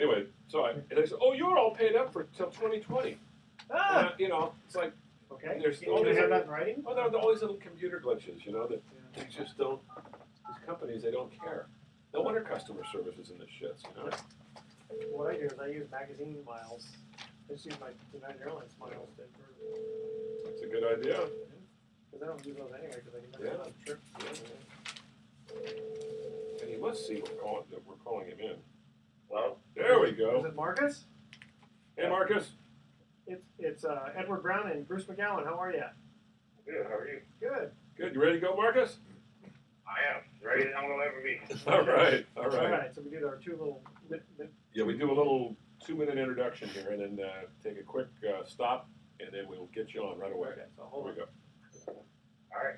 Anyway, and they said, "Oh, you're all paid up for till 2020." You know, it's like there's all these that in writing. Oh, there are all these little computer glitches, you know, that they just don't. These companies, they don't care. No wonder customer service is in the shits, you know. What I do is I use magazine miles. I just use my United Airlines miles. That's a good idea. Because I don't use those anyway because I can never trip. And he must see we're calling him in. Well, there we go. Is it Marcus? Hey, Marcus. It's Edward Brown and Bruce McGowan. How are you? Good. How are you? Good. Good. You ready to go, Marcus? I am. Ready as I will ever be. All right. All right. So we did our two little. Yeah, we do a little 2-minute introduction here, and then take a quick stop, and then we'll get you on right away. Okay. So hold on. Here we go. All right.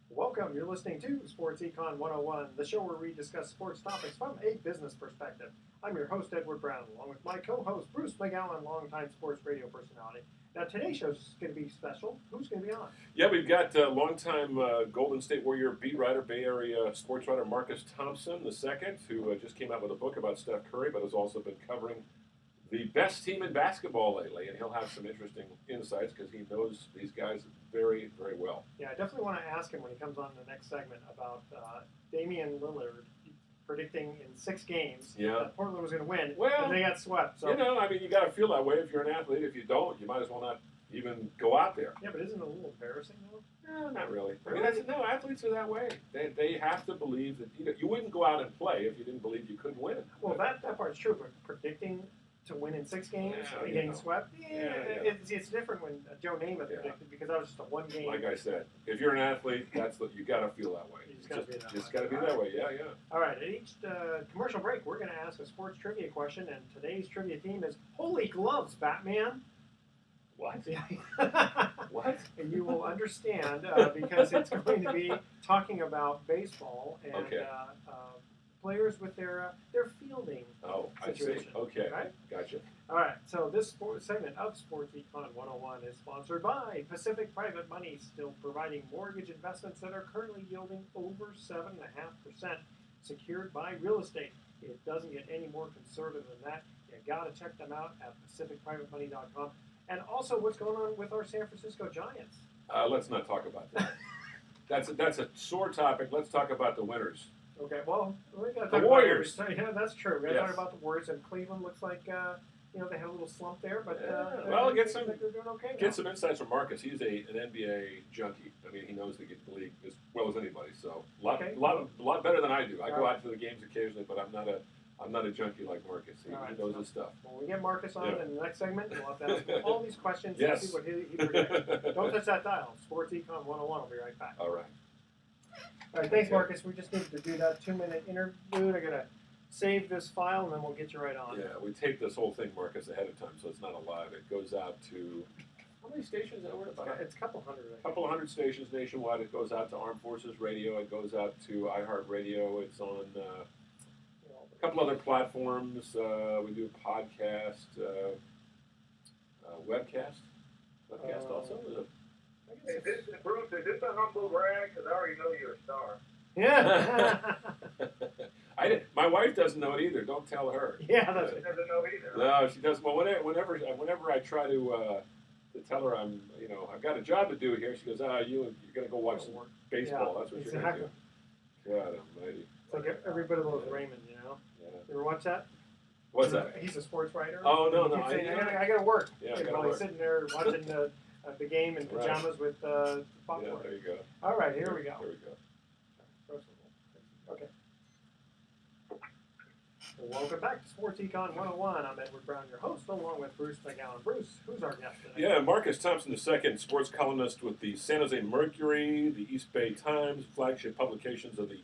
Welcome. You're listening to Sports Econ 101, the show where we discuss sports topics from a business perspective. I'm your host, Edward Brown, along with my co-host, Bruce McGowan, longtime sports radio personality. Now, today's show is going to be special. Who's going to be on? Yeah, we've got longtime Golden State Warrior beat writer, Bay Area sports writer Marcus Thompson II, who just came out with a book about Steph Curry, but has also been covering the best team in basketball lately, and he'll have some interesting insights because he knows these guys very, very well. Yeah, I definitely want to ask him when he comes on in the next segment about Damian Lillard predicting in 6 games that Portland was going to win, and they got swept. So. You know, I mean, you got to feel that way if you're an athlete. If you don't, you might as well not even go out there. Yeah, but isn't it a little embarrassing, though? No, not really. I mean, no, athletes are that way. They have to believe that you wouldn't go out and play if you didn't believe you could win. Well, that part's true, but predicting to win in 6 games and getting swept, it's different when Joe Namath predicted because that was just a 1 game. Like I said, if you're an athlete, you got to feel that way. You just got to be that way. Yeah. All right. At each commercial break, we're going to ask a sports trivia question, and today's trivia theme is "Holy Gloves, Batman." What? What? And you will understand because it's going to be talking about baseball and players with their fielding situation. I see. Okay. Right? Gotcha. All right. So this segment of Sports Econ 101 is sponsored by Pacific Private Money, still providing mortgage investments that are currently yielding over 7.5%, secured by real estate. It doesn't get any more conservative than that. You got to check them out at pacificprivatemoney.com. And also, what's going on with our San Francisco Giants? Let's not talk about that. That's a sore topic. Let's talk about the winners. Okay, well, we got to talk the Warriors. Yeah, that's true. We got to talk about the Warriors, and Cleveland looks like they had a little slump there, but get some they're doing okay. Get some insights from Marcus. He's an NBA junkie. I mean, he knows the league as well as anybody. So a lot better than I do. I go out to the games occasionally, but I'm not a junkie like Marcus. He knows his stuff. When we get Marcus on in the next segment, we'll have to ask him all these questions and see what he predicts. Don't touch that dial. Sports Econ 101. I'll be right back. All right. All right, thanks, Marcus. We just needed to do that 2-minute interlude. I'm going to save this file, and then we'll get you right on. Yeah, we taped this whole thing, Marcus, ahead of time, so it's not a live. It goes out to, how many stations are there? It's a couple hundred. A couple hundred stations nationwide. It goes out to Armed Forces Radio. It goes out to iHeartRadio. It's on a couple other platforms. We do a podcast, webcast. Webcast also? Bruce, is this a humble brag? Because I already know you're a star. Yeah. My wife doesn't know it either. Don't tell her. Yeah, that's she doesn't know either. No, she doesn't. Well, whenever I try to tell her I've got a job to do here, she goes, you're going to go watch some baseball. That's what you're going to do. God almighty. It's like everybody loves Raymond, you know? Yeah. You ever watch that? What's that? He's a sports writer. Oh, no. I got to work. Yeah, He's sitting there watching the game in pajamas with popcorn. Yeah, there you go. All right, here we go. There we go. Okay. Well, welcome back to Sports Econ 101. I'm Edward Brown, your host, along with Bruce McGowan. Bruce, who's our guest today? Yeah, Marcus Thompson II, sports columnist with the San Jose Mercury, the East Bay Times, flagship publications of the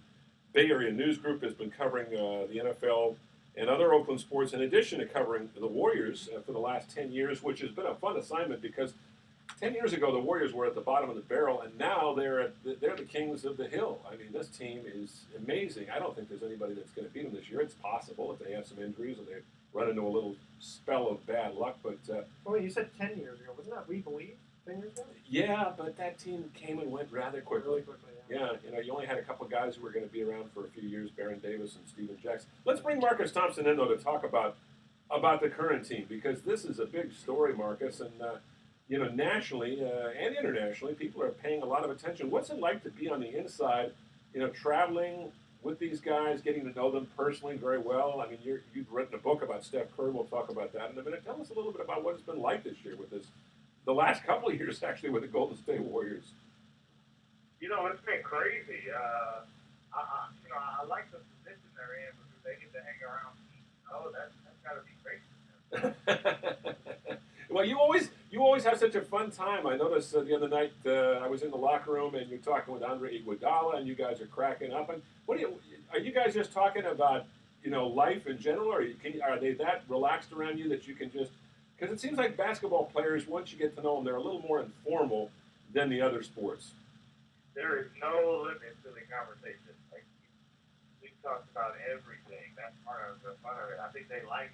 Bay Area News Group, has been covering the NFL and other Oakland sports, in addition to covering the Warriors for the last 10 years, which has been a fun assignment because 10 years ago, the Warriors were at the bottom of the barrel, and now they're the kings of the hill. I mean, this team is amazing. I don't think there's anybody that's going to beat them this year. It's possible if they have some injuries or they run into a little spell of bad luck. But well, you said 10 years ago. Wasn't that We Believe? fingers down? Yeah, but that team came and went rather quickly. Really quickly, yeah. Yeah, you only had a couple of guys who were going to be around for a few years, Baron Davis and Steven Jackson. Let's bring Marcus Thompson in, though, to talk about the current team, because this is a big story, Marcus, and nationally and internationally, people are paying a lot of attention. What's it like to be on the inside, traveling with these guys, getting to know them personally very well? I mean, you've written a book about Steph Curry. We'll talk about that in a minute. Tell us a little bit about what it's been like this year with the last couple of years, actually, with the Golden State Warriors. It's been crazy. I like the position they're in because they get to hang around. That's got to be crazy. Well, you always have such a fun time. I noticed the other night I was in the locker room and you're talking with Andre Iguodala, and you guys are cracking up. And are you guys just talking about life in general, or are they that relaxed around you that you can just? Because it seems like basketball players, once you get to know them, they're a little more informal than the other sports. There is no limit to the conversation. Like, we've talked about everything. That's part of the fun of it. I think they like,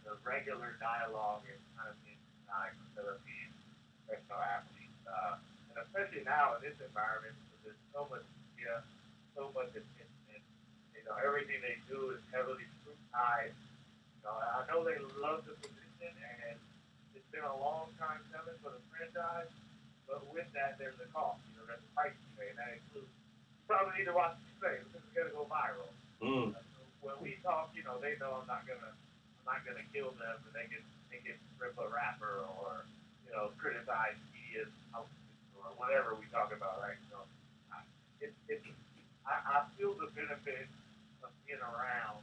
the regular dialogue is kind of being denied instead of being professional athletes. And especially now in this environment, because there's so much media, so much attention. Everything they do is heavily scrutinized. I know they love the position, and it's been a long time coming for the franchise. But with that, there's a cost. There's a price to pay, and that includes you probably need to watch what you say because it's going to go viral. So when we talk, they know I'm not gonna kill them, and they can rip a rapper or criticize media's outfits or whatever we talk about, right? So I feel the benefit of being around,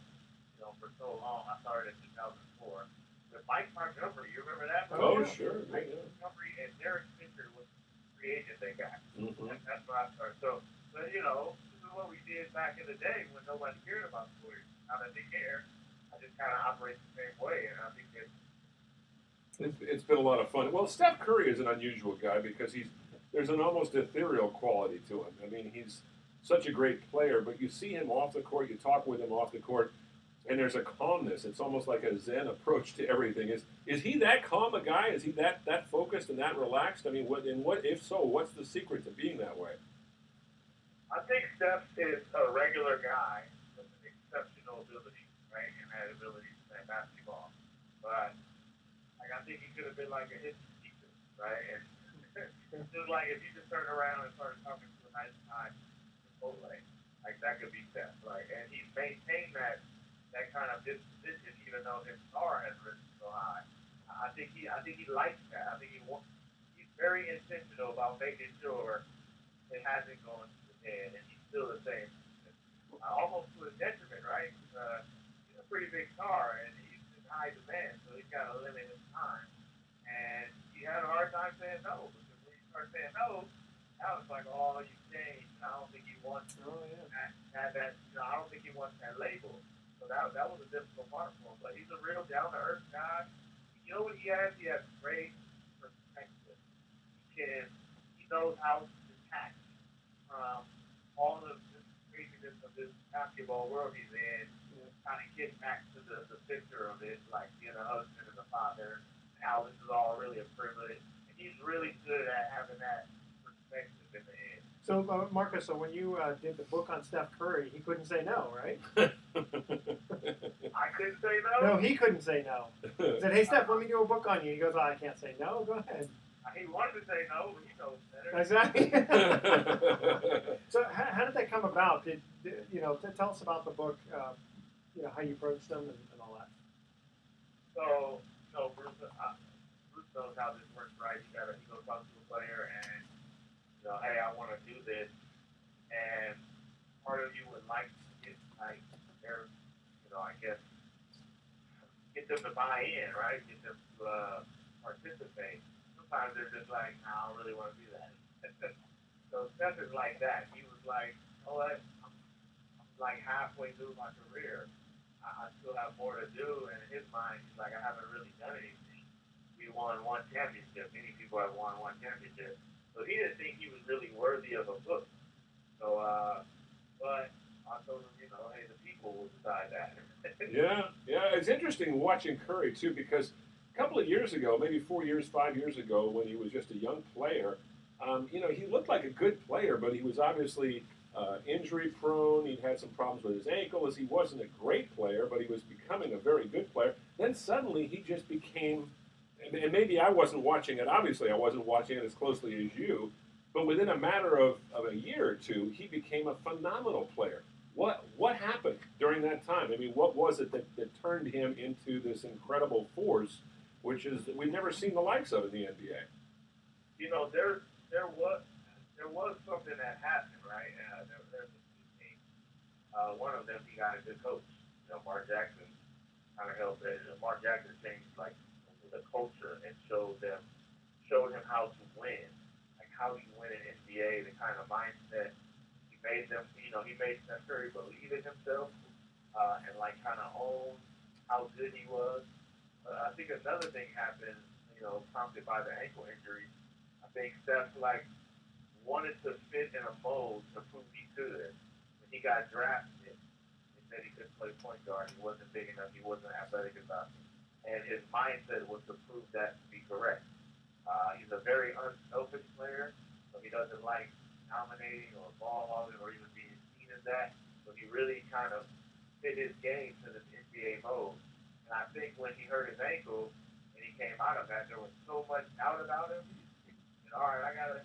for so long. I started in 2004 with Mike Montgomery. You remember that? Oh, sure. Mike Montgomery and Derek Fisher was the free agent they got. Mm-hmm. That's when I started. So, but this is what we did back in the day when nobody cared about sports. Now that they care, I just kind of operate the same way, and I think it's been a lot of fun. Well, Steph Curry is an unusual guy because there's an almost ethereal quality to him. I mean, he's such a great player, but you see him off the court, you talk with him off the court, and there's a calmness. It's almost like a Zen approach to everything. Is he that calm a guy? Is he that focused and that relaxed? I mean, if so, what's the secret to being that way? I think Steph is a regular guy with an exceptional ability, right, and that ability to play basketball. But I think he could have been like a history teacher, right? And just like if you just turned around and started talking to a nice guy, like that could be Steph, right? And he's maintained that kind of disposition, even though his star has risen so high. I think he likes that. I think he's very intentional about making sure it hasn't gone to his head, and he's still the same. Almost to his detriment, right? He's a pretty big star, and he's in high demand, so he's got to limit his time. And he had a hard time saying no, because when you start saying no, now it's like, oh, you changed. I don't think he wants that. I don't think he wants that label. So that was a difficult part for him. But he's a real down-to-earth guy. You know what he has? He has great perspective. He knows how to detach from all of the craziness of this basketball world he's in, kind of get back to the center of it, like being a husband and a father, and how this is all really a privilege. And he's really good at having that perspective in the end. So, Marcus, when you did the book on Steph Curry, he couldn't say no, right? I couldn't say no? No, he couldn't say no. He said, hey, Steph, let me do a book on you. He goes, oh, I can't say no. Go ahead. He wanted to say no, but he knows better. Exactly. So how did that come about? Tell us about the book, how you approached them and all that. So, Bruce knows how this works, right? He goes talk to a player and, hey, I want to do this. And part of you would like to get, I guess, get them to buy in, right? Get them to participate. Sometimes they're just like, no, I don't really want to do that. So Steph is like that. He was like, I'm like halfway through my career. I still have more to do. And in his mind, he's like, I haven't really done anything. We won one championship. Many people have won one championship. So he didn't think he was really worthy of a book. So, but I told him, hey, the people will decide that. Yeah. It's interesting watching Curry too, because couple of years ago, maybe 4 years, 5 years ago, when he was just a young player, he looked like a good player, but he was obviously injury prone. He'd had some problems with his ankle, as he wasn't a great player, but he was becoming a very good player. Then suddenly he just became, and maybe I wasn't watching it. Obviously, I wasn't watching it as closely as you, but within a matter of a year or two, he became a phenomenal player. What happened during that time? I mean, what was it that turned him into this incredible force, which is we've never seen the likes of in the NBA? There was something that happened, right? There's a team. One of them, he got a good coach. Mark Jackson kind of helped. Mark Jackson changed like the culture and showed him how to win, like how you win in NBA, the kind of mindset. He made them, he made Steph Curry believe in himself and like kind of own how good he was. I think another thing happened, prompted by the ankle injury. I think Steph wanted to fit in a mold to prove he could. When he got drafted, he said he couldn't play point guard. He wasn't big enough. He wasn't athletic enough. And his mindset was to prove that to be correct. He's a very unselfish player, so he doesn't like dominating or ball hogging or even being seen as that. So he really kind of fit his game to this NBA mode. And I think when he hurt his ankle and he came out of that, there was so much doubt about him. And all right, I gotta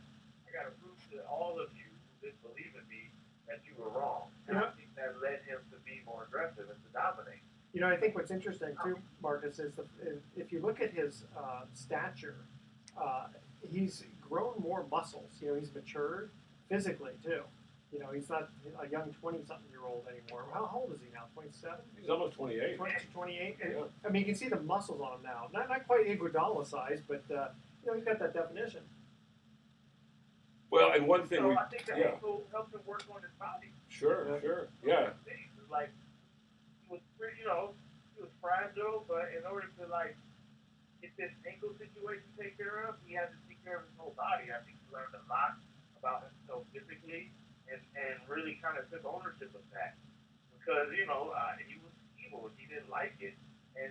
prove to all of you who didn't believe in me that you were wrong. And I think that led him to be more aggressive and to dominate. I think what's interesting too, Marcus, is if you look at his stature, he's grown more muscles. He's matured physically too. He's not a young 20-something-year-old anymore. How old is he now? 27? He's almost 28. 28. Yeah. I mean, you can see the muscles on him now. Not quite Iguodala size, but he's got that definition. Well, and one thing I think the ankle helped him work on his body. Sure, yeah. It's like he was pretty, he was fragile, but in order to get this ankle situation taken care of, he had to take care of his whole body. I think he learned a lot about himself physically and really kind of took ownership of that because he was evil. He didn't like it. And,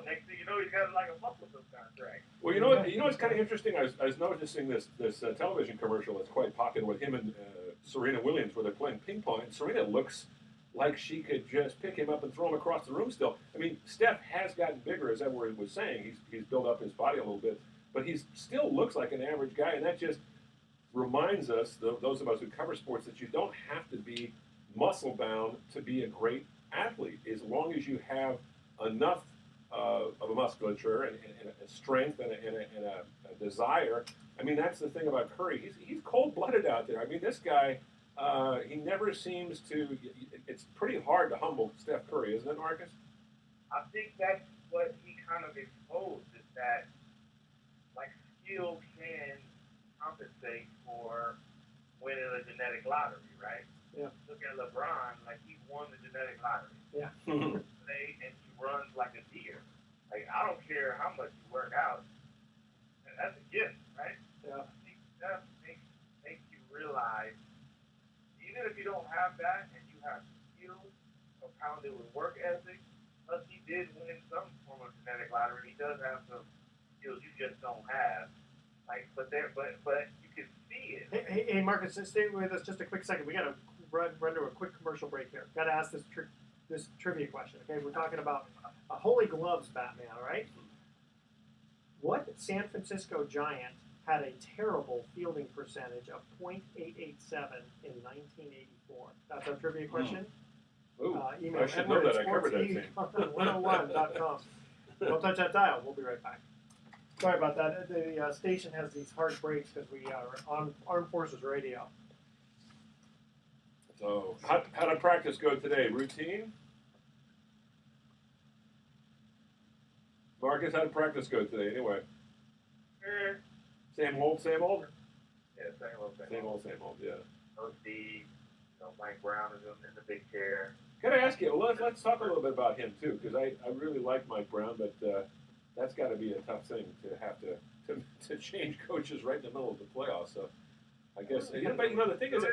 next thing you know, he's got like a muscle contract. Well, it's kind of interesting. I was noticing this television commercial that's quite popular with him and Serena Williams where they're playing ping pong. And Serena looks like she could just pick him up and throw him across the room still. I mean, Steph has gotten bigger, as Edward was saying. He's built up his body a little bit. But he still looks like an average guy. And that just reminds us, those of us who cover sports, that you don't have to be muscle-bound to be a great athlete. As long as you have enough of a musculature and a strength and a desire. I mean, that's the thing about Curry. He's cold-blooded out there. I mean, this guy, he never seems to – it's pretty hard to humble Steph Curry, isn't it, Marcus? I think that's what he kind of exposed is that, skill can compensate for winning a genetic lottery, right? Yeah. Look at LeBron, he won the genetic lottery. Yeah. And he runs like a deer. I don't care how much you work out. That's a gift, right? Yeah. I think that makes you realize, even if you don't have that and you have skills compounded with work ethic, plus he did win some form of genetic lottery. He does have some skills you just don't have. But you can see it. Hey, Marcus, stay with us just a quick second. We got to run to a quick commercial break here. Got to ask this trivia question. Okay, we're talking about a Holy Gloves Batman. All right. What San Francisco Giant had a terrible fielding percentage of .887 in 1984? That's our trivia question. Ooh, Email I should know that. I covered that team. 101.com. Don't touch that dial. We'll be right back. Sorry about that. The station has these hard breaks because we are on Armed Forces Radio. So, how did practice go today? Routine? Marcus, how did practice go today anyway? Same old, same old? Yeah, same old, yeah. No Steve, Mike Brown is in the big chair. Can I ask you, let's talk a little bit about him too, because I really like Mike Brown, but that's got to be a tough thing to have to change coaches right in the middle of the playoffs. So I guess, but the thing is,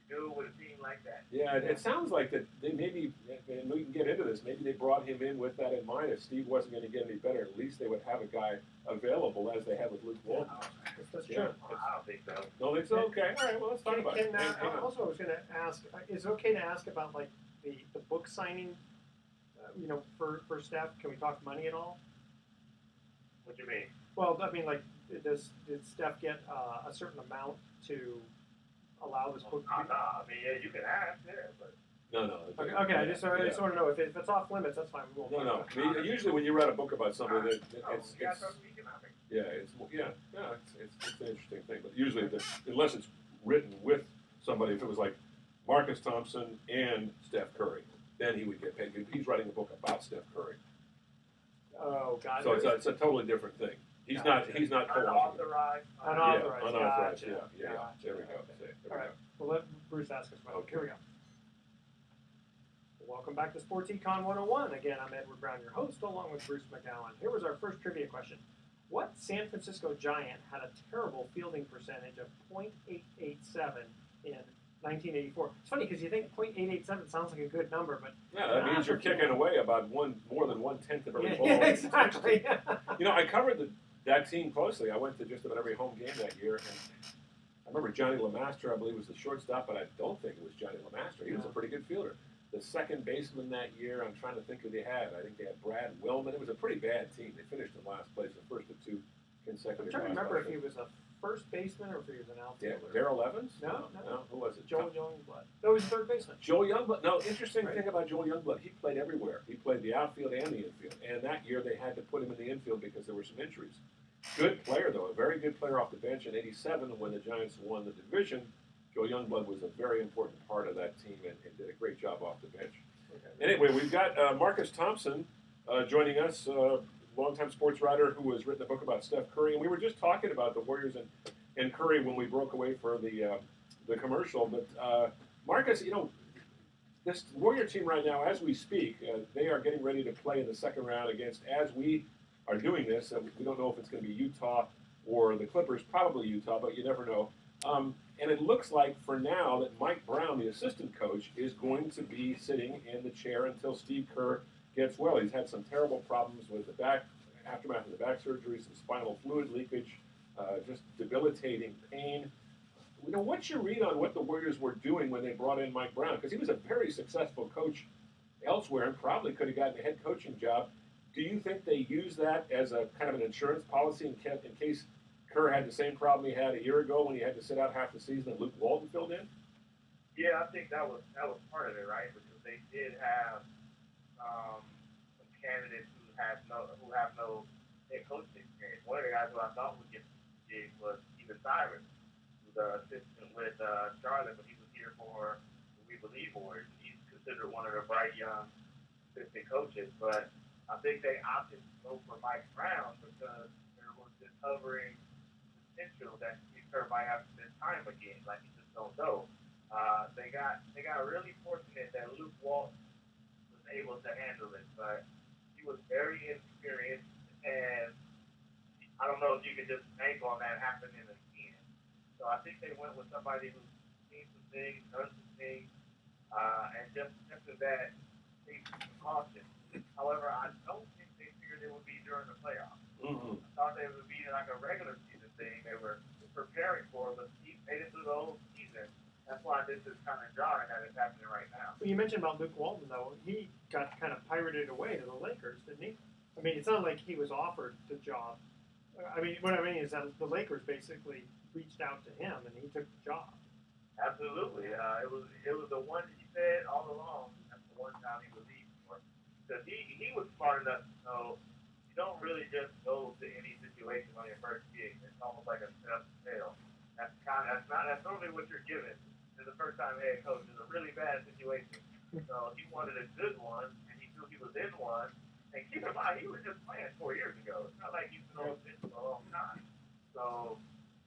do with a team like that. Yeah, it sounds like that they maybe, and we can get into this, maybe they brought him in with that in mind. If Steve wasn't going to get any better, at least they would have a guy available as they had with Luke Walton. That's Yeah. true. I don't think so. Don't think so? Okay, all right, well, let's talk about it. Also, I was going to ask, is it okay to ask about like the book signing, for Steph? Can we talk money at all? What do you mean? Well, I mean, like, did Steph get a certain amount to allow this book to be? No, I mean, yeah, you can ask, yeah, but. No. Okay, I just want to know if it's off limits. That's fine. We won't. No. I mean, usually when you write a book about something, it's an interesting thing. But usually, unless it's written with somebody, if it was like Marcus Thompson and Steph Curry, then he would get paid. He's writing a book about Steph Curry. Oh, God. So it's a totally different thing. He's not co-authoring. Unauthorized. Unauthorized. Gotcha. Yeah. There we go. All right. Well, let Bruce ask us about it. Okay. Here we go. Welcome back to Sports Econ 101. Again, I'm Edward Brown, your host, along with Bruce McGowan. Here was our first trivia question. What San Francisco Giant had a terrible fielding percentage of .887 in 1984? It's funny because you think .887 sounds like a good number, but Yeah, that means you're kicking away about more than 1/10 of every ball. Yeah, exactly. I covered that team closely. I went to just about every home game that year, and I remember Johnny LeMaster, I believe, was the shortstop, but I don't think it was Johnny LeMaster. He was a pretty good fielder. The second baseman that year, I'm trying to think who they had. I think they had Brad Willman. It was a pretty bad team. They finished in last place the first of two consecutive. I'm trying to remember if he was a first baseman or if he was an outfielder. Darrell Evans? No. Who was it? Joel Youngblood. No, he was a third baseman. Joel Youngblood. No, interesting thing about Joel Youngblood, he played everywhere. He played the outfield and the infield. And that year they had to put him in the infield because there were some injuries. Good player, though. A very good player off the bench in '87 when the Giants won the division. Joel Youngblood was a very important part of that team and did a great job off the bench. Okay. Anyway, we've got Marcus Thompson joining us, longtime sports writer who has written a book about Steph Curry. And we were just talking about the Warriors and Curry when we broke away for the commercial. But Marcus, this Warrior team right now, as we speak, they are getting ready to play in the second round against, as we are doing this, we don't know if it's going to be Utah or the Clippers, probably Utah, but you never know. And it looks like for now that Mike Brown, the assistant coach, is going to be sitting in the chair until Steve Kerr gets well. He's had some terrible problems with the back, aftermath of the back surgery, some spinal fluid leakage, just debilitating pain. What's your read on what the Warriors were doing when they brought in Mike Brown? Because he was a very successful coach elsewhere and probably could have gotten a head coaching job. Do you think they use that as a kind of an insurance policy in case Kerr had the same problem he had a year ago when he had to sit out half the season and Luke Walton filled in? Yeah, I think that was part of it, right? Because they did have some candidates who have no head coaching experience. One of the guys who I thought would get the gig was Steven Cyrus, who's an assistant with Charlotte, but he was here for the We Believe Warriors. He's considered one of the bright young assistant coaches, but I think they opted to go for Mike Brown because there was this hovering potential that Steve Kerr might have to spend time again, like you just don't know. They got really fortunate that Luke Walton was able to handle it, but he was very inexperienced, and I don't know if you could just bank on that happening again. So I think they went with somebody who's seen some things, done some things, and just after that, take some caution. However, I don't think they figured it would be during the playoffs. Mm-hmm. I thought they would be like a regular season thing they were preparing for, but he made it through the whole season. That's why this is kind of jarring that it's happening right now. Well, you mentioned about Luke Walton, though. He got kind of pirated away to the Lakers, didn't he? I mean, it's not like he was offered the job. I mean, what I mean is that the Lakers basically reached out to him, and he took the job. Absolutely. It was the one he said all along. That's the one time he was leaving for. Because he was smart enough to know you don't really just go to any situation on your first gig. It's almost like a setup to fail. That's normally what you're given. As a first-time head coach, it's a really bad situation. So he wanted a good one, and he knew he was in one. And keep in mind, he was just playing 4 years ago. It's not like he's been on the bench for a long time. So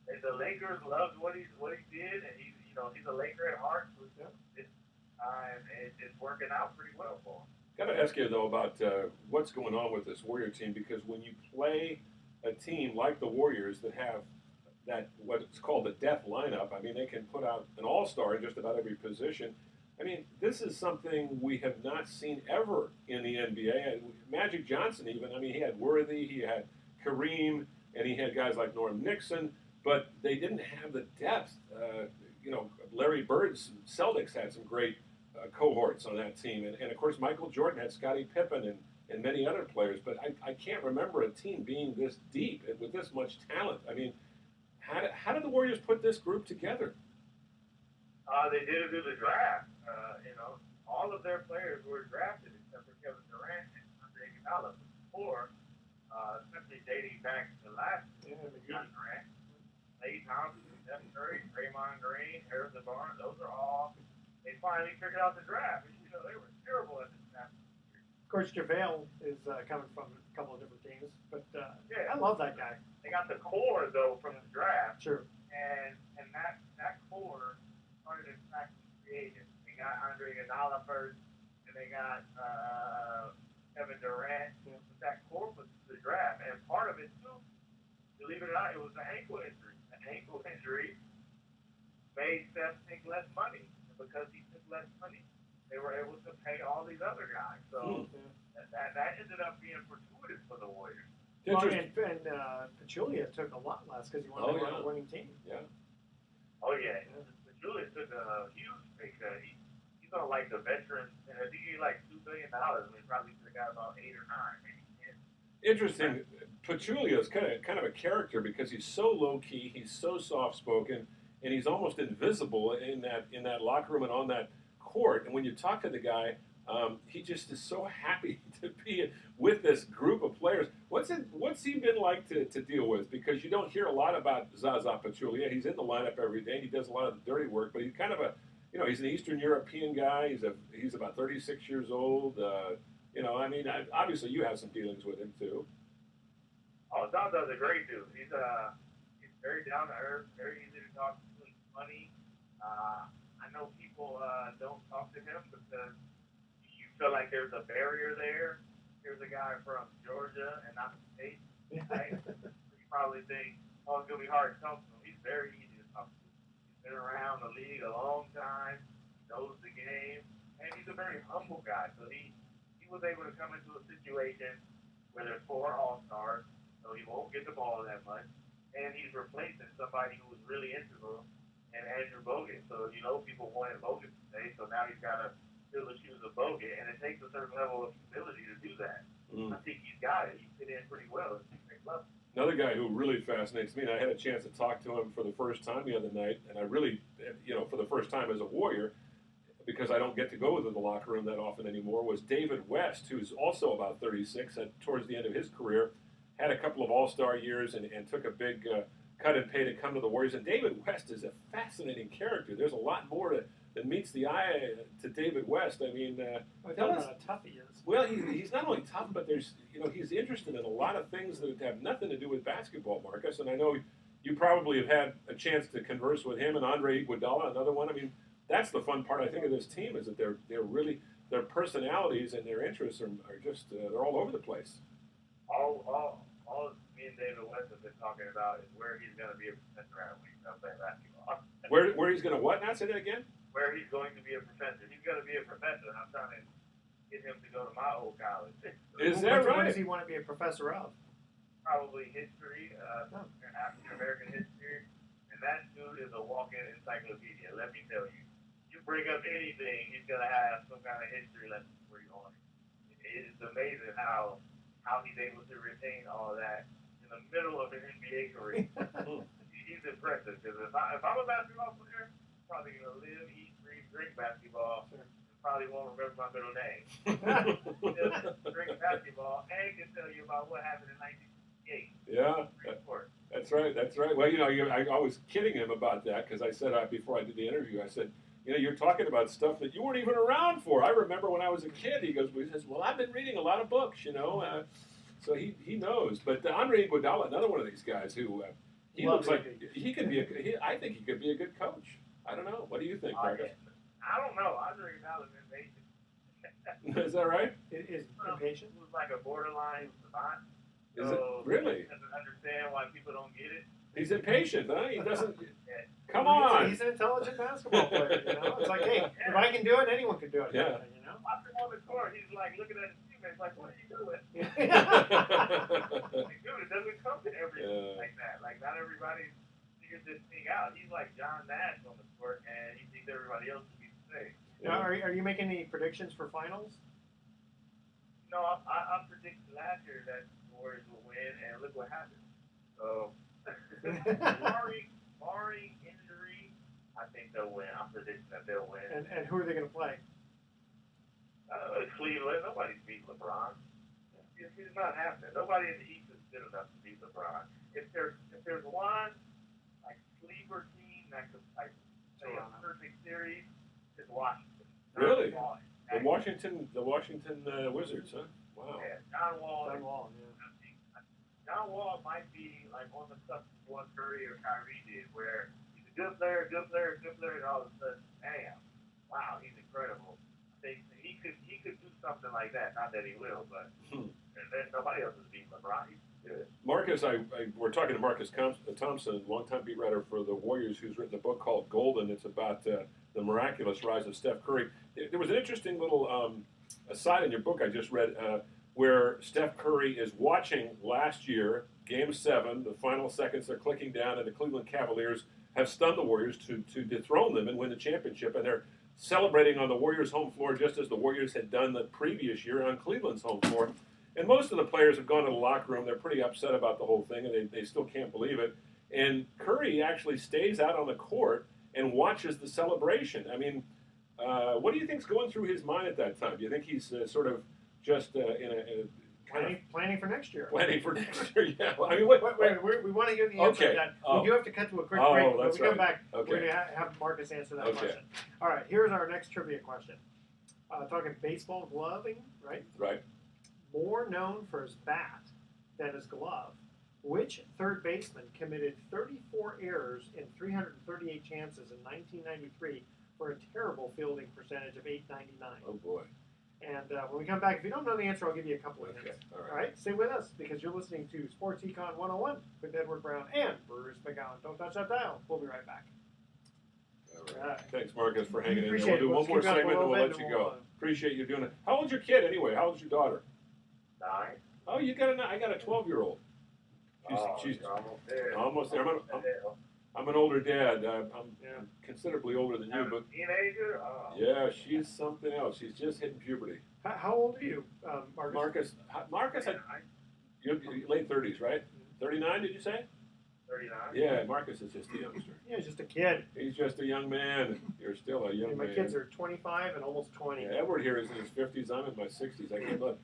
the Lakers loved what he did, and he's a Laker at heart. And it's working out pretty well for him. Got to ask you, though, about what's going on with this Warrior team, because when you play a team like the Warriors that have that what's called the death lineup. I mean, they can put out an all-star in just about every position. I mean, this is something we have not seen ever in the NBA. And Magic Johnson, even, I mean, he had Worthy, he had Kareem, and he had guys like Norm Nixon, but they didn't have the depth. Larry Bird's Celtics had some great cohorts on that team. And, of course, Michael Jordan had Scottie Pippen and many other players. But I can't remember a team being this deep and with this much talent. I mean, how did the Warriors put this group together? They did it through the draft. All of their players were drafted except for Kevin Durant and Andre Iguodala before, especially dating back to the last Kevin Durant, Klay Thompson, Steph Curry, Draymond Green, Harrison Barnes. Those are all. They finally figured out the draft. They were terrible at this draft. Of course, JaVale is coming from a couple of different teams, but I love that guy. They got the core though from the draft. Sure. And that core started in fact created. They got Andre Iguodala first, and they got Kevin Durant. Yeah. But that core was the draft, and part of it too, believe it or not, it was an ankle injury. An ankle injury made Steph take less money, and because he took less money, they were able to pay all these other guys. So that ended up being fortuitous for the Warriors. Well, and Pachulia took a lot less because he wanted to run a winning team. Yeah. Oh, yeah. Pachulia took a huge pay cut. He's on like the veterans, and I think he like $2 billion. And he probably could have got about 8 or 9, maybe 10. Interesting. Pachulia is kind of a character because he's so low key, he's so soft spoken, and he's almost invisible in that locker room and on that court. And when you talk to the guy, he just is so happy to be with this group of players. What's he been like to deal with? Because you don't hear a lot about Zaza Pachulia. He's in the lineup every day. And he does a lot of the dirty work, but he's kind of he's an Eastern European guy. He's about 36 years old. Obviously you have some dealings with him too. Oh, Zaza's a great dude. He's very down to earth, very easy to talk to. He's funny. I know people don't talk to him because you feel like there's a barrier there. Here's a guy from Georgia and not the state, right? You probably think, it's going to be hard to talk to him. He's very easy to talk to. He's been around the league a long time. He knows the game. And he's a very humble guy. So he was able to come into a situation where there's 4 all-stars, so he won't get the ball that much. And he's replacing somebody who was really integral in Andrew Bogut. So, people wanted Bogut to stay, so now he's got to fill the shoes of Bogut, and it takes a certain level of humility to do that. I think he's got it. He fit in pretty well at the next level. Another guy who really fascinates me, and I had a chance to talk to him for the first time the other night, and I really, for the first time as a Warrior, because I don't get to go to the locker room that often anymore, was David West, who's also about 36, and towards the end of his career, had a couple of all-star years and took a big cut and pay to come to the Warriors. And David West is a fascinating character. There's a lot more that meets the eye to David West. I mean, tell us how tough he is. Well, he's not only tough, but he's interested in a lot of things that have nothing to do with basketball, Marcus. And I know you probably have had a chance to converse with him and Andre Iguodala, another one. I mean, that's the fun part, I think, of this team is that they're really their personalities and their interests are just they're all over the place. All me and David West have been talking about is where he's going to be a professor at when he's done playing basketball. Where he's going to what now? Say that again? Where he's going to be a professor. He's going to be a professor, and I'm trying to get him to go to my old college. Is that right? What does he want to be a professor of? Probably history, African American history. And that dude is a walk-in encyclopedia, let me tell you. You bring up anything, he's going to have some kind of history lesson for you on it. It's amazing how he's able to retain all that in the middle of an NBA career. He's impressive, because if I'm a basketball player, I'm probably going to live, eat, breathe, drink basketball. Sure. Probably won't remember my middle name. Just drink basketball and can tell you about what happened in 1968. Yeah. That's right. Well, I was kidding him about that because I said before I did the interview, I said, you're talking about stuff that you weren't even around for. I remember when I was a kid. He says, well, I've been reading a lot of books, so he knows. But Andre Iguodala, another one of these guys who he looks like he could be I think he could be a good coach. I don't know. What do you think, Marcus? I don't know. Andre Iguodala is impatient. Is that right? Is impatient? He was like a borderline savant. Is it really? He doesn't understand why people don't get it. He's impatient, huh? He doesn't. Come Well, on. he's an intelligent basketball player. You know, it's like, hey, if I can do it, anyone can do it. Yeah. You know. Watch him on the court. He's like looking at his teammates, like, "What are you doing?" Like, dude, it doesn't come to everything like that. Like, not everybody figures this thing out. He's like John Nash on the court, and he thinks everybody else will be the same. Now, are you making any predictions for finals? No, I predicted last year that the Warriors will win, and look what happened. So, barring injury, I think they'll win. I'm predicting that they'll win. And who are they going to play? Cleveland. Nobody's beat LeBron. It's not happening. Nobody in the East is good enough to beat LeBron. If there's one like sleeper team that could like play a perfect series, it's Washington. Really? The Washington Wizards, huh? Wow. Yeah, John Wall. Yeah. John Wall might be like on the stuff what Curry or Kyrie did, where he's a good player, and all of a sudden, damn, wow, he's incredible. I think he could do something like that. Not that he will, but and nobody else is beating LeBron. He's good. Marcus, we're talking to Marcus Thompson, longtime beat writer for the Warriors, who's written a book called Golden. It's about the miraculous rise of Steph Curry. There was an interesting little aside in your book I just read where Steph Curry is watching last year, Game 7, the final seconds are clicking down, and the Cleveland Cavaliers have stunned the Warriors to dethrone them and win the championship. And they're celebrating on the Warriors' home floor just as the Warriors had done the previous year on Cleveland's home floor. And most of the players have gone to the locker room. They're pretty upset about the whole thing, and they still can't believe it. And Curry actually stays out on the court and watches the celebration. I mean, what do you think's going through his mind at that time? Do you think he's sort of just in a kind of planning for next year? Planning for next year, yeah. Well, I mean, wait, we want to hear the answer to that. We do have to cut to a quick break. When we come back, we're going to have Marcus answer that question. All right, here's our next trivia question. Talking baseball gloving, right? Right. More known for his bat than his glove, which third baseman committed 34 errors in 338 chances in 1993 for a terrible fielding percentage of .899? Oh, boy. And when we come back, if you don't know the answer, I'll give you a couple of hints. All right, stay with us because you're listening to Sports Econ 101 with Edward Brown and Bruce McGowan. Don't touch that dial. We'll be right back. All right. Thanks, Marcus, for hanging in there. Appreciate We'll do one more segment and we'll let and you go. Appreciate you doing it. How old's your kid anyway? How old's your daughter? 9. Oh, I got a 12-year-old. She's almost there. I'm an older dad. I'm considerably older than you, but teenager. Yeah, she's something else. She's just hitting puberty. How old are you, Marcus? Marcus, you're late 30s, right? 39, did you say? 39. Yeah, Marcus is just a youngster. Yeah, he's just a kid. He's just a young man. You're still a young man. My kids are 25 and almost 20. Yeah, Edward here is in his 50s. I'm in my 60s. I can't believe.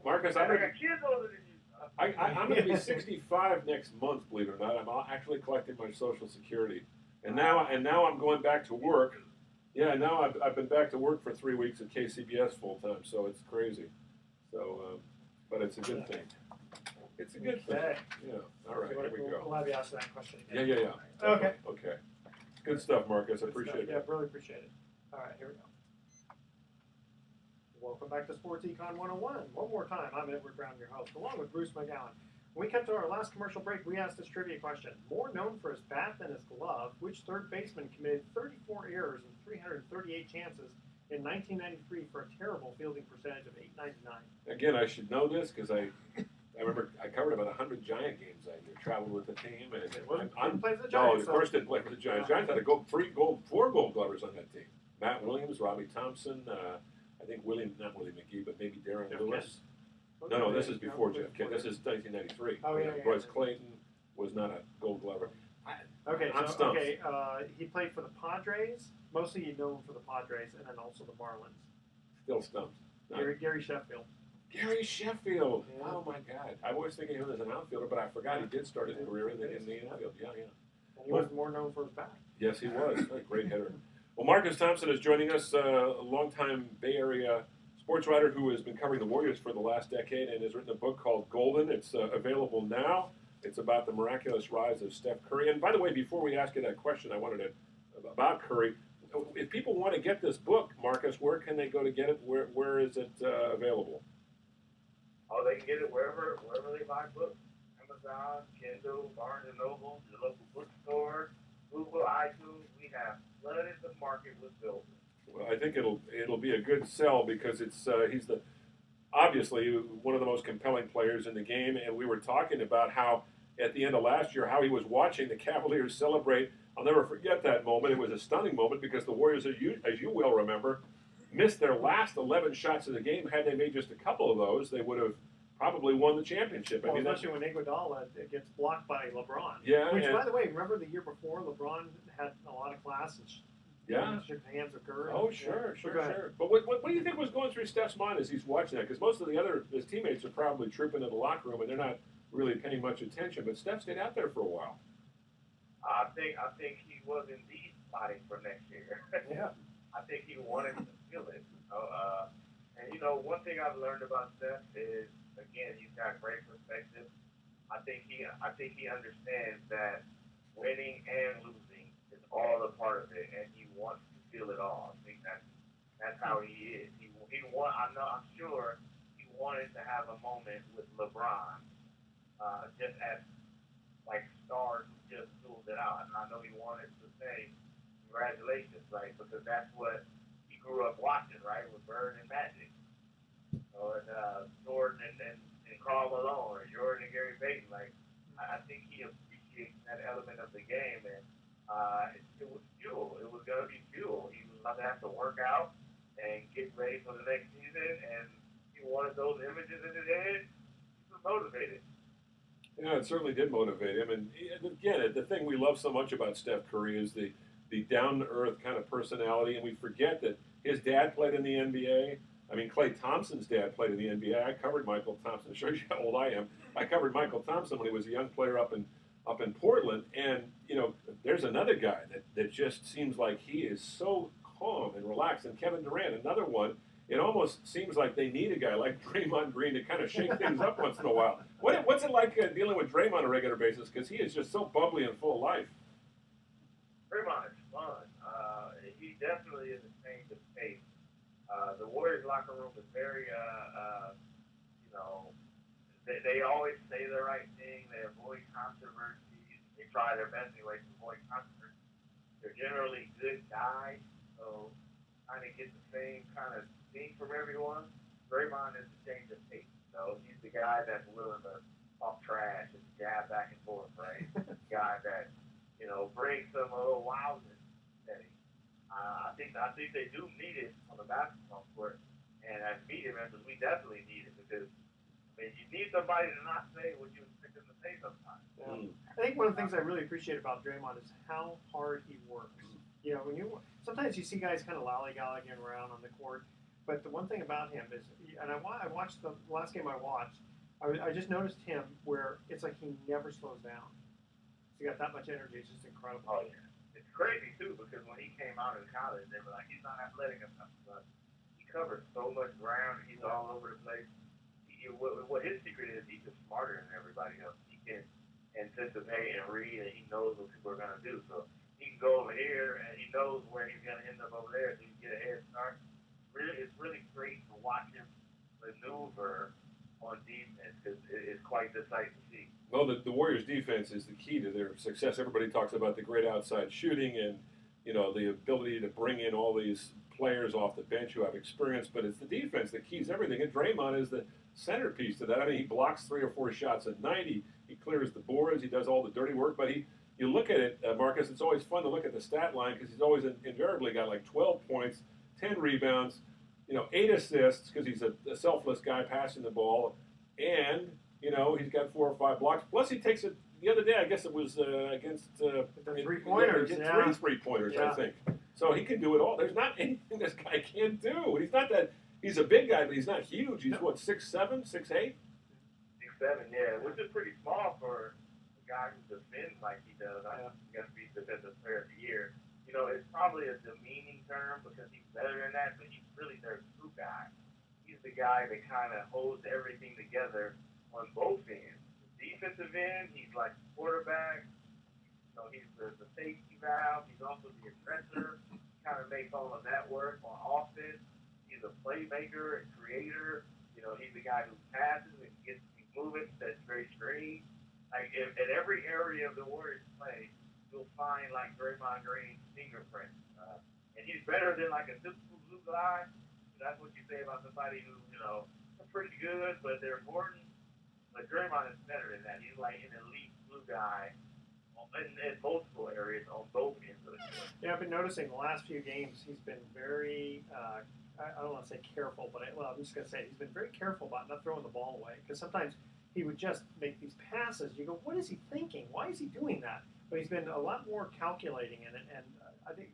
Marcus, I got kids older than you. I'm going to be 65 next month, believe it or not. I'm actually collecting my Social Security, and now I'm going back to work. Yeah, now I've been back to work for 3 weeks at KCBS full time, so it's crazy. So, but it's a good thing. It's a good thing. Yeah. All right, here we go. We'll have you answer that question again. Yeah. Okay. Good stuff, Marcus. I appreciate it. Yeah, really appreciate it. All right, here we go. Welcome back to Sports Econ 101. One more time, I'm Edward Brown, your host, along with Bruce McGowan. When we cut to our last commercial break, we asked this trivia question. More known for his bat than his glove, which third baseman committed 34 errors in 338 chances in 1993 for a terrible fielding percentage of .899? Again, I should know this because I remember I covered about 100 Giant games that year, traveled with the team. And didn't play for the Giants. No, of course didn't play for the Giants. Giants had 4 Gold Glovers on that team. Matt Williams, Robbie Thompson, I think not Willie McGee, but maybe Darren Lewis. No, this is before Jeff Kent. This is 1993. Oh, yeah. Royce Clayton was not a Gold Glover. I'm stumped. He played for the Padres. Mostly he's known for the Padres, and then also the Marlins. Still stumped. Gary Sheffield. Gary Sheffield. Yeah. Oh my God! I was thinking of him as an outfielder, but I forgot he did start his career in the infield. Yeah. And he was more known for his bat. Yes, he was. A great hitter. Well, Marcus Thompson is joining us, a longtime Bay Area sports writer who has been covering the Warriors for the last decade and has written a book called Golden. It's available now. It's about the miraculous rise of Steph Curry. And by the way, before we ask you that question, I wanted to about Curry. If people want to get this book, Marcus, where can they go to get it? Where is it available? Oh, they can get it wherever they buy books. I Amazon, Kindle, Barnes and Noble, your local bookstore, Google, iTunes. We have flooded the market with builders. Well, I think it'll be a good sell because he's the obviously one of the most compelling players in the game, and we were talking about how at the end of last year how he was watching the Cavaliers celebrate. I'll never forget that moment. It was a stunning moment because the Warriors, as you will remember, missed their last 11 shots of the game. Had they made just a couple of those, they would have probably won the championship. Well, especially when Iguodala gets blocked by LeBron. Yeah. Which, by the way, remember the year before, LeBron had a lot of class and shook hands with Curry. Oh, sure. But what do you think was going through Steph's mind as he's watching that? Because most of his teammates are probably trooping in the locker room and they're not really paying much attention. But Steph stayed out there for a while. I think he was indeed fighting for next year. Yeah. I think he wanted to feel it. And one thing I've learned about Steph is, again, he's got great perspective. I think he understands that winning and losing is all a part of it, and he wants to feel it all. I think that's how he is. I'm sure he wanted to have a moment with LeBron, just as like stars who just ruled it out. And I know he wanted to say congratulations, right? Because that's what he grew up watching, right? With Bird and Magic. Jordan and Karl Malone, or Jordan and Gary Payton. Like, I think he appreciates that element of the game, and it was fuel. It was going to be fuel. He was about to have to work out and get ready for the next season, and he wanted those images in his head. He was motivated. Yeah, it certainly did motivate him. And again, the thing we love so much about Steph Curry is the down-to-earth kind of personality, and we forget that his dad played in the NBA. I mean, Klay Thompson's dad played in the NBA. I covered Michael Thompson. It shows you how old I am. I covered Michael Thompson when he was a young player up in Portland. And, there's another guy that just seems like he is so calm and relaxed. And Kevin Durant, another one. It almost seems like they need a guy like Draymond Green to kind of shake things up once in a while. What's it like dealing with Draymond on a regular basis? Because he is just so bubbly and full of life. Draymond is fun. He definitely is a change of pace. The Warriors locker room is very, they always say the right thing. They avoid controversy. They try their best anyway to avoid controversy. They're generally good guys, so trying to get the same kind of thing from everyone. Draymond is the change of pace. He's the guy that's willing to talk trash and jab back and forth, right? The guy that, brings some little wildness steady. I think they do need it on the basketball court, and as media members, we definitely need it because you need somebody to not say what you expect them to say sometimes. Yeah. I think one of the things I really appreciate about Draymond is how hard he works. Sometimes you see guys kind of lollygagging around on the court, but the one thing about him is, and I watched the last game I watched, I just noticed him where it's like he never slows down. He got that much energy; it's just incredible. Oh yeah. It's crazy too because when he came out of college, they were like, he's not athletic enough, but he covers so much ground and he's all over the place. What his secret is, he's just smarter than everybody else. He can anticipate and read, and he knows what people are going to do. So he can go over here and he knows where he's going to end up over there, so he can get a head start. It's really great to watch him maneuver on defense because it's quite the sight to see. Well, the Warriors' defense is the key to their success. Everybody talks about the great outside shooting and the ability to bring in all these players off the bench who have experience, but it's the defense that keys everything. And Draymond is the centerpiece to that. I mean, he blocks 3 or 4 shots a night. He clears the boards. He does all the dirty work. But you look at it, Marcus. It's always fun to look at the stat line because he's always invariably got like 12 points, 10 rebounds, 8 assists because he's a selfless guy passing the ball, and he's got 4 or 5 blocks. Plus, he takes it. The other day, I guess it was against the 3-pointers. Yeah, 3 3-pointers, yeah. I think. So he can do it all. There's not anything this guy can't do. He's not that. He's a big guy, but he's not huge. He's what, 6'7", 6'8"? 6'7", yeah, which is pretty small for a guy who defends like he does. I think he's going to be defensive player of the year. It's probably a demeaning term because he's better than that, but he's really their true guy. He's the guy that kind of holds everything together on both ends. The defensive end, he's like the quarterback. He's the safety valve. He's also the aggressor. He kind of makes all of that work on offense. He's a playmaker and creator. He's the guy who passes and gets things moving. That's very strange. like in every area of the Warriors play, you'll find like Draymond Green's fingerprint. And he's better than like a typical blue guy. That's what you say about somebody who, they're pretty good, but they're important. But Draymond is better than that. He's like an elite blue guy in multiple areas on both ends of the court. Yeah, I've been noticing the last few games he's been very, I don't want to say careful, but I'm just going to say he's been very careful about not throwing the ball away. Because sometimes he would just make these passes. You go, what is he thinking? Why is he doing that? But he's been a lot more calculating in it. And I think,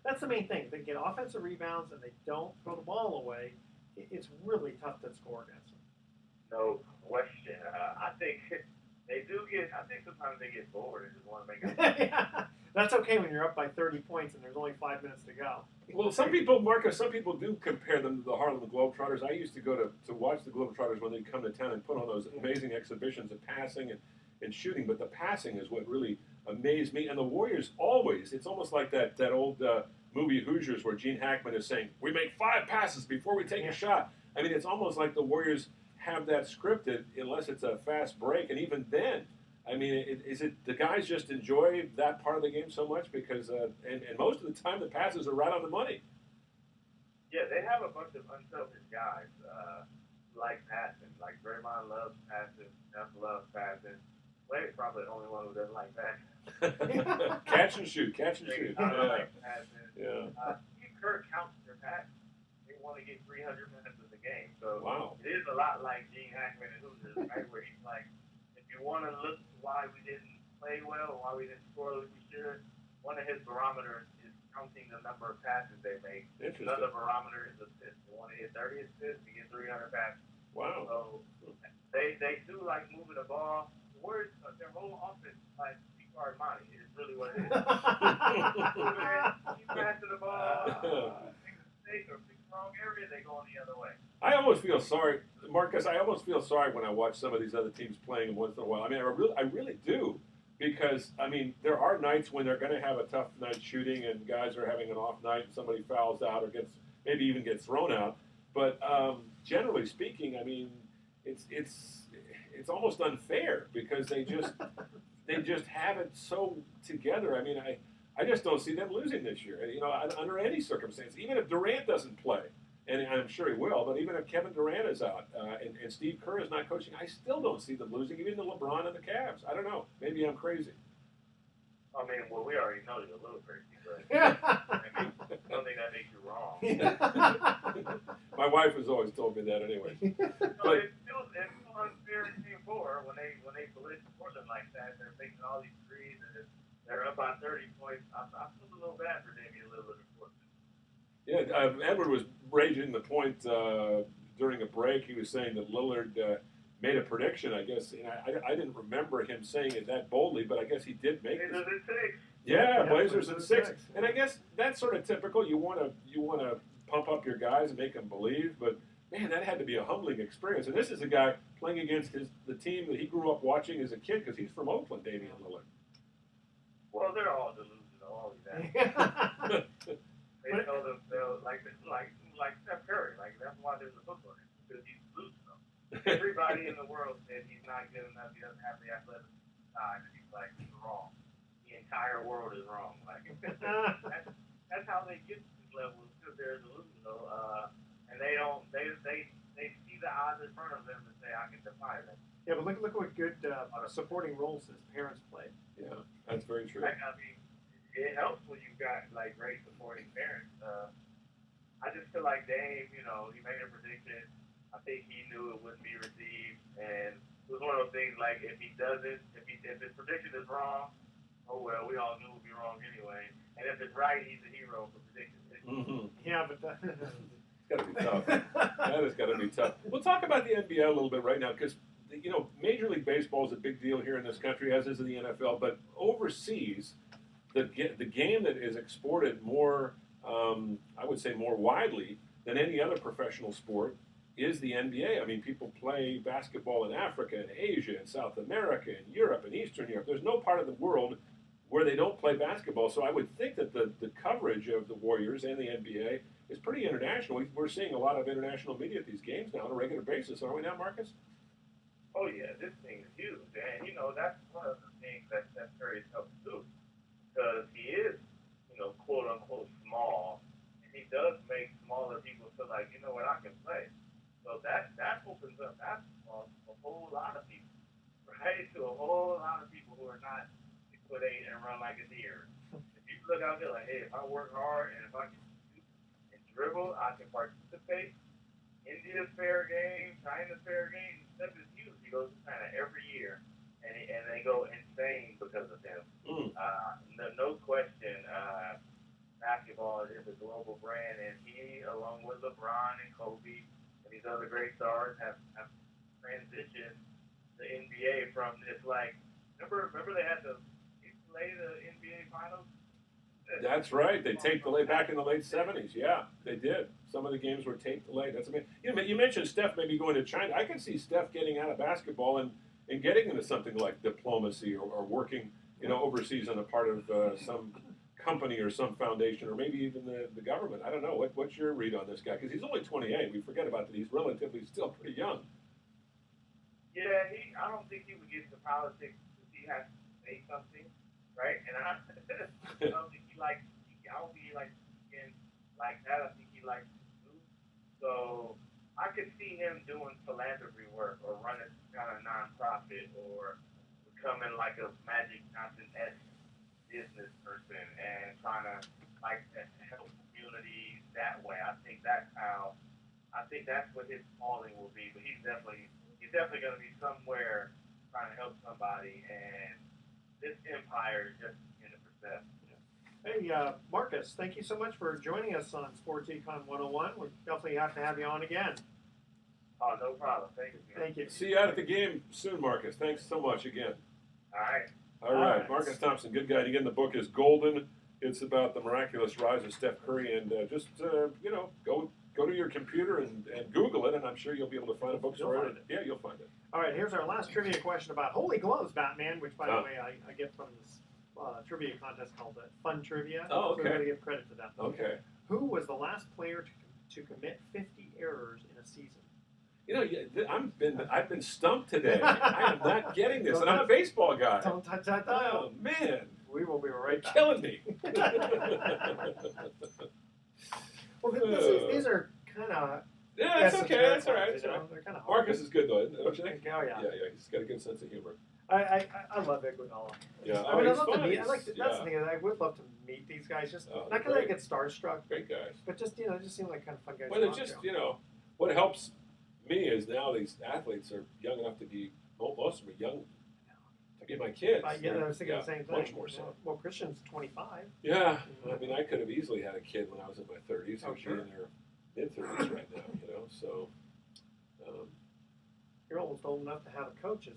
that's the main thing. They get offensive rebounds and they don't throw the ball away. It's really tough to score against them. No question. I think they do get. I think sometimes they get bored and just want to make it. Yeah, that's okay when you're up by 30 points and there's only 5 minutes to go. Well, some people, Marcus, do compare them to the Harlem Globetrotters. I used to go to watch the Globetrotters when they'd come to town and put on those amazing exhibitions of passing and shooting. But the passing is what really amazed me. And the Warriors always, it's almost like that old movie Hoosiers where Gene Hackman is saying, we make 5 passes before we take a shot. I mean, it's almost like the Warriors have that scripted unless it's a fast break. And even then, I mean, is it the guys just enjoy that part of the game so much because, and most of the time the passes are right on the money. Yeah, they have a bunch of unselfish guys who like passing. Like Draymond loves passing, Steph loves passing. Clay's probably the only one who doesn't like that. Catch and shoot. I like passing. Yeah. Steve Kerr counts their passes. They want to get 300 minutes of the game. So wow. It is a lot like Gene Hackman and Hoosiers, right? Where he's like, if you want to look why we didn't play well, why we didn't score like we should, one of his barometers is counting the number of passes they make. Another barometer is assists. They want to hit 30 assists to get 300 passes. Wow. So they do like moving the ball. The Warriors, their whole offense like Econ money is really what it is. Keep passing the ball. Make a mistake or pick the wrong area, they go on the other way. I almost feel sorry, Marcus. I almost feel sorry when I watch some of these other teams playing once in a while. I mean, I really do, because I mean, there are nights when they're going to have a tough night shooting, and guys are having an off night, and somebody fouls out or maybe even gets thrown out. But generally speaking, I mean, it's almost unfair because they just have it so together. I mean, I just don't see them losing this year. Under any circumstance, even if Durant doesn't play. And I'm sure he will, but even if Kevin Durant is out and Steve Kerr is not coaching, I still don't see them losing, even the LeBron and the Cavs. I don't know. Maybe I'm crazy. I mean, well, we already know you're a little crazy, but I mean, I don't think that makes you wrong. My wife has always told me that anyway. But it's still unfair in Game 4 when they blitz Portland like that. They're making all these threes and they're up by 30 points. I feel a little bad for Damian Lillard and Portland. Yeah, Edward was raising the point during a break. He was saying that Lillard made a prediction, I guess. And I didn't remember him saying it that boldly, but I guess he did make it. Blazers in 6. Yeah, Blazers in 6. And I guess that's sort of typical. You want to pump up your guys and make them believe, but man, that had to be a humbling experience. And this is a guy playing against the team that he grew up watching as a kid because he's from Oakland, Damian Lillard. Well, they're all delusional, all of that. They know themselves like Steph Curry. Like that's why there's a book on him, because he's delusional. Everybody in the world said he's not good enough. He doesn't have the athletic time, and he's like, he's wrong. The entire world is wrong. Like that's how they get to this level, because they're delusional, and they see the odds in front of them and say, I can defy them. Yeah, but look what good supporting roles his parents played. Yeah, that's very true. I mean, it helps when you've got like great supporting parents. I just feel like Dame, he made a prediction. I think he knew it wouldn't be received, and it was one of those things like if he doesn't, if his prediction is wrong, oh well, we all knew it would be wrong anyway. And if it's right, he's a hero for predictions. Mm-hmm. Yeah, but it's got to be tough. That has got to be tough. We'll talk about the NBA a little bit right now because Major League Baseball is a big deal here in this country, as is the NFL. But overseas, the game that is exported more, I would say more widely than any other professional sport is the NBA. I mean, people play basketball in Africa and Asia and South America and Europe and Eastern Europe. There's no part of the world where they don't play basketball. So I would think that the coverage of the Warriors and the NBA is pretty international. We're seeing a lot of international media at these games now on a regular basis, aren't we now, Marcus? oh yeah, this thing is huge, and that's one of the things that Steph Curry helps do because he is, quote unquote small, and he does make smaller people feel like, what, I can play. So that opens up basketball to a whole lot of people, right? To a whole lot of people who are not 6'8" and run like a deer. If you look out there like, hey, if I work hard and if I can shoot and dribble, I can participate. India's fair game, China's fair game. Steph is huge. He goes to China every year, and they go insane because of him. No question. Basketball is a global brand, and he, along with LeBron and Kobe and these other great stars, have transitioned the NBA from this remember they had to play the NBA finals. That's right. They taped delay back in the late '70s. Yeah, they did. Some of the games were taped delayed. That's amazing. You mentioned Steph maybe going to China. I can see Steph getting out of basketball and getting into something like diplomacy or working, overseas on a part of some company or some foundation or maybe even the government. I don't know. What's your read on this guy? Because he's only 28. We forget about that. He's relatively still pretty young. Yeah, I don't think he would get into politics if he has to say something, right? And I don't think he likes speaking like that. I think he likes to do. So I could see him doing philanthropy work or running some kind of nonprofit or becoming like a Magic Johnson-esque business person and trying to help communities that way. I think that's what his calling will be. But he's definitely going to be somewhere trying to help somebody, and this empire is just in the process. Hey, Marcus, thank you so much for joining us on Sports Econ 101. We definitely have to have you on again. Oh, no problem. Thank you. Thank you. See you out at the game soon, Marcus. Thanks so much again. All right. All right. Marcus Thompson, good guy. And again, the book is Golden. It's about the miraculous rise of Steph Curry. And go to your computer and Google it, and I'm sure you'll be able to find a book for it. Yeah, you'll find it. All right, here's our last trivia question about Holy Gloves, Batman, which, by the way, I get from this trivia contest called Fun Trivia. Oh, okay. So we're going to give credit to them. Okay. Who was the last player to commit 50 errors in a season? I've been stumped today. I am not getting this, and I'm a baseball guy. Don't touch that Oh, dial. man. We will be right back. Killing me. Well, these are kind of... Yeah, that's okay. That's all right. That's all right. They're kind of hard. Marcus is good, though, don't you think? Oh, yeah. Yeah, he's got a good sense of humor. I love Iguodala. Yeah, I mean, he's I'd love to fun. meet. That's the thing. I would love to meet these guys. Just not because I get starstruck, great guys. but just just seem like kind of fun guys. Well, it's just what helps me is now these athletes are young enough to be. Most of them are young to be my kids. I was thinking the same thing. Much more so. Well, Christian's 25. Yeah, I mean, I could have easily had a kid when I was in my 30s. Oh, I'd sure. be in their mid-30s right now. So. You're almost old enough to have a coach. Yeah,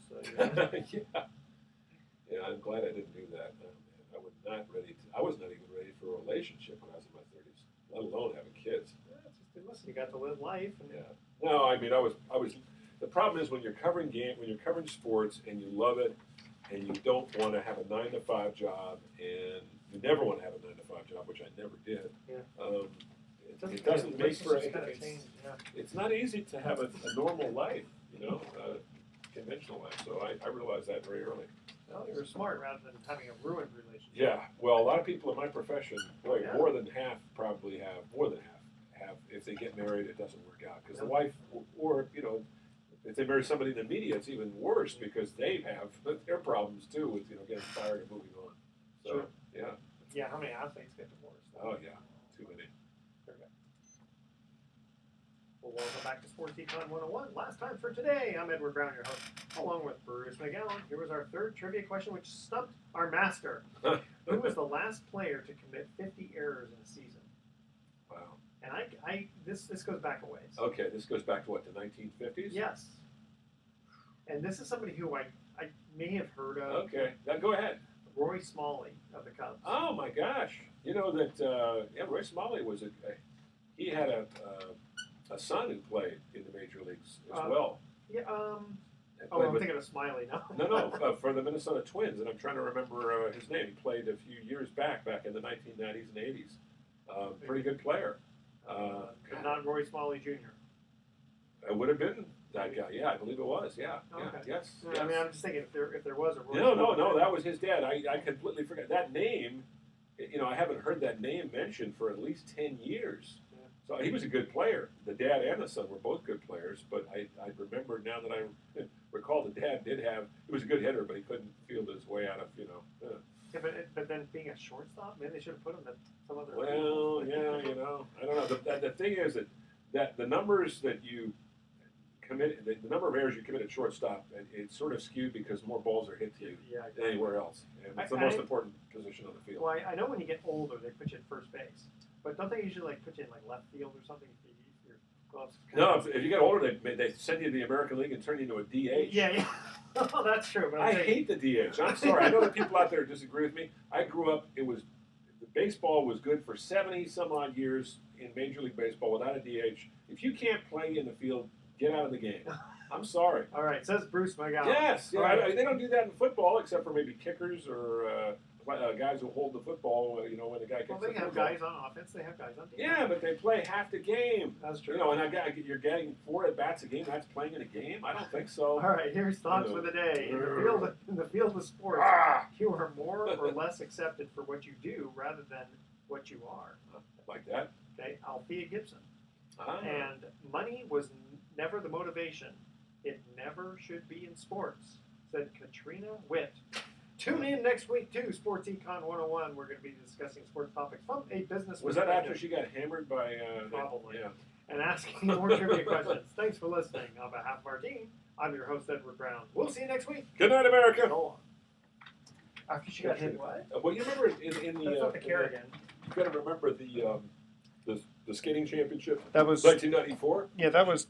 I'm glad I didn't do that. Man. I was not even ready for a relationship when I was in my 30s, let alone having kids. Listen, you got to live life. Yeah. No, I mean, I was. The problem is when you're covering sports, and you love it, and you don't want to have a 9-to-5 job, and you never want to have a 9-to-5 job, which I never did. Yeah. It doesn't make for it's not easy to have a normal life, conventional life. So I realized that very early. Well, you're smart rather than having a ruined relationship. Yeah. Well, a lot of people in my profession, more than half probably have. More than half have. If they get married, it doesn't work out because the wife, or if they marry somebody in the media, it's even worse because they have their problems too with getting fired and moving on. So sure. Yeah. Yeah. How many athletes get divorced? Oh yeah, too many. Well, welcome back to Sports Econ 101. Last time for today, I'm Edward Brown, your host, along with Bruce McGowan. Here was our third trivia question, which stumped our master. Who was the last player to commit 50 errors in a season? Wow. And this goes back a ways. Okay, this goes back to what, the 1950s? Yes. And this is somebody who I may have heard of. Okay, now go ahead. Roy Smalley of the Cubs. Oh my gosh! You know that Roy Smalley was he had a son who played in the major leagues as well. Yeah. I'm thinking of Smiley now. No, for the Minnesota Twins, and I'm trying to remember his name. He played a few years back in the 1990s and 80s. Pretty good player. Not Roy Smalley Jr. It would have been That guy, yeah, I believe it was. Yeah, Oh, yeah, okay. yes. No, yes. I mean, I'm just thinking if there was a Roy No, that was his dad. I completely forgot that name. I haven't heard that name mentioned for at least 10 years. Yeah. So he was a good player. The dad and the son were both good players, but I remember now that I recall the dad he was a good hitter, but he couldn't field his way out of. Yeah, but then being a shortstop, maybe they should have put him at some other. Well, yeah, I don't know. The thing is that the numbers that you commit, the number of errors you commit at shortstop, it's sort of skewed because more balls are hit to you Yeah, than anywhere else. And it's the most important position on the field. Well, I know when you get older, they put you at first base, but don't they usually put you in left field or something? If your gloves. No, if you get older, they send you to the American League and turn you into a DH. Yeah. Oh, that's true. But I hate the DH. I'm sorry. I know that people out there disagree with me. I grew up. The baseball was good for 70 some odd years in Major League Baseball without a DH. If you can't play in the field, get out of the game. I'm sorry. All right, says Bruce McGowan. Yes, yeah, Right. they don't do that in football except for maybe kickers or guys who hold the football. When the guy kicks Well, the they have football. guys on offense. They have guys on defense. Yeah, but they play half the game. That's true. And you're getting 4 at bats a game. That's playing in a game. I don't think so. All right, here's thoughts for the day. In the field of sports, you are more or less accepted for what you do rather than what you are. Like that. Okay, Althea Gibson. Ah. And money was never the motivation. It never should be in sports, said Katrina Witt. Tune in next week to Sports Econ 101. We're going to be discussing sports topics from a business Was that perspective. after she got hammered by? Probably. Yeah. And asking more trivia questions. Thanks for listening. On behalf of our team, I'm your host, Edward Brown. We'll see you next week. Good night, America. So long. After she got hit, what? Well, you remember in the? That's not the Kerrigan. You got to remember the skating championship. That was 1994. Yeah, that was